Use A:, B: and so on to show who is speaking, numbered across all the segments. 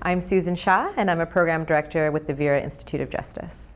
A: I'm Susan Shah, and I'm a program director with the Vera Institute of Justice.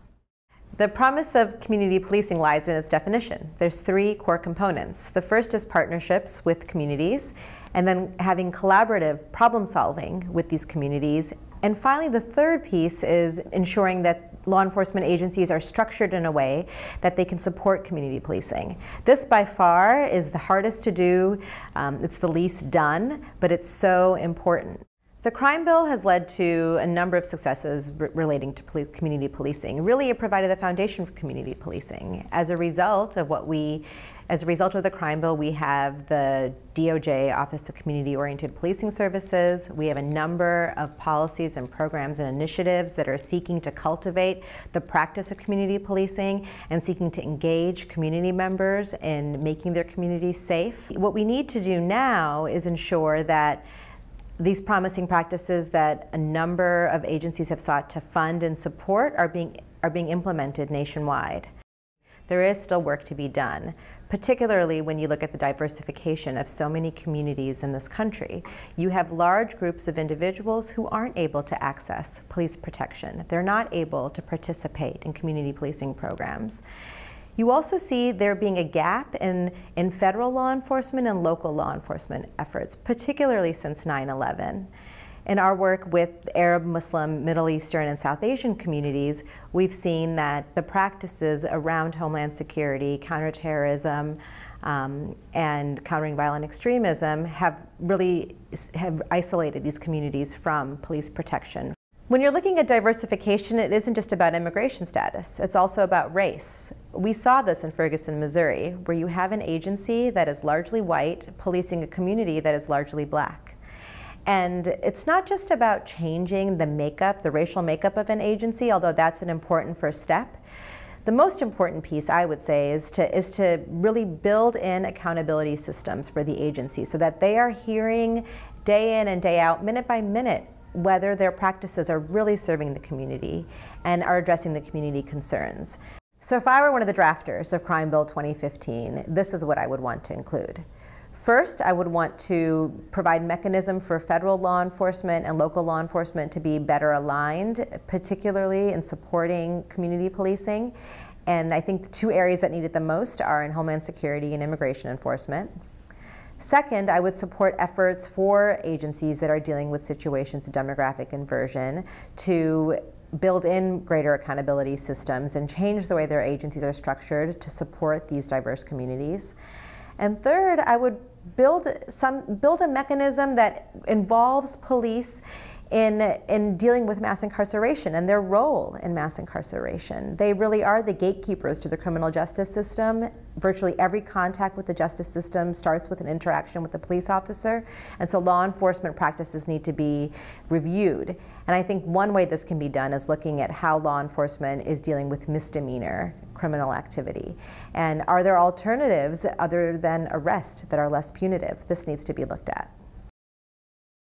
A: The promise of community policing lies in its definition. There's three core components. The first is partnerships with communities, and then having collaborative problem solving with these communities. And finally, the third piece is ensuring that law enforcement agencies are structured in a way that they can support community policing. This by far is the hardest to do, it's the least done, but it's so important. The crime bill has led to a number of successes relating to community policing. Really, it provided the foundation for community policing. As a result of the crime bill, we have the DOJ, Office of Community-Oriented Policing Services. We have a number of policies and programs and initiatives that are seeking to cultivate the practice of community policing and seeking to engage community members in making their communities safe. What we need to do now is ensure that these promising practices that a number of agencies have sought to fund and support are being implemented nationwide. There is still work to be done, particularly when you look at the diversification of so many communities in this country. You have large groups of individuals who aren't able to access police protection. They're not able to participate in community policing programs. You also see there being a gap in federal law enforcement and local law enforcement efforts, particularly since 9/11. In our work with Arab, Muslim, Middle Eastern, and South Asian communities, we've seen that the practices around homeland security, counterterrorism, and countering violent extremism have isolated these communities from police protection. When you're looking at diversification, it isn't just about immigration status, it's also about race. We saw this in Ferguson, Missouri, where you have an agency that is largely white policing a community that is largely black. And it's not just about changing the racial makeup of an agency, although that's an important first step. The most important piece, I would say, is to really build in accountability systems for the agency so that they are hearing day in and day out, minute by minute, whether their practices are really serving the community and are addressing the community concerns. So if I were one of the drafters of Crime Bill 2015, this is what I would want to include. First, I would want to provide mechanism for federal law enforcement and local law enforcement to be better aligned, particularly in supporting community policing. And I think the two areas that need it the most are in homeland security and immigration enforcement. Second, I would support efforts for agencies that are dealing with situations of demographic inversion to build in greater accountability systems and change the way their agencies are structured to support these diverse communities. And third, I would build a mechanism that involves police in dealing with mass incarceration and their role in mass incarceration. They really are the gatekeepers to the criminal justice system. Virtually every contact with the justice system starts with an interaction with the police officer, and so law enforcement practices need to be reviewed. And I think one way this can be done is looking at how law enforcement is dealing with misdemeanor criminal activity. And are there alternatives other than arrest that are less punitive? This needs to be looked at.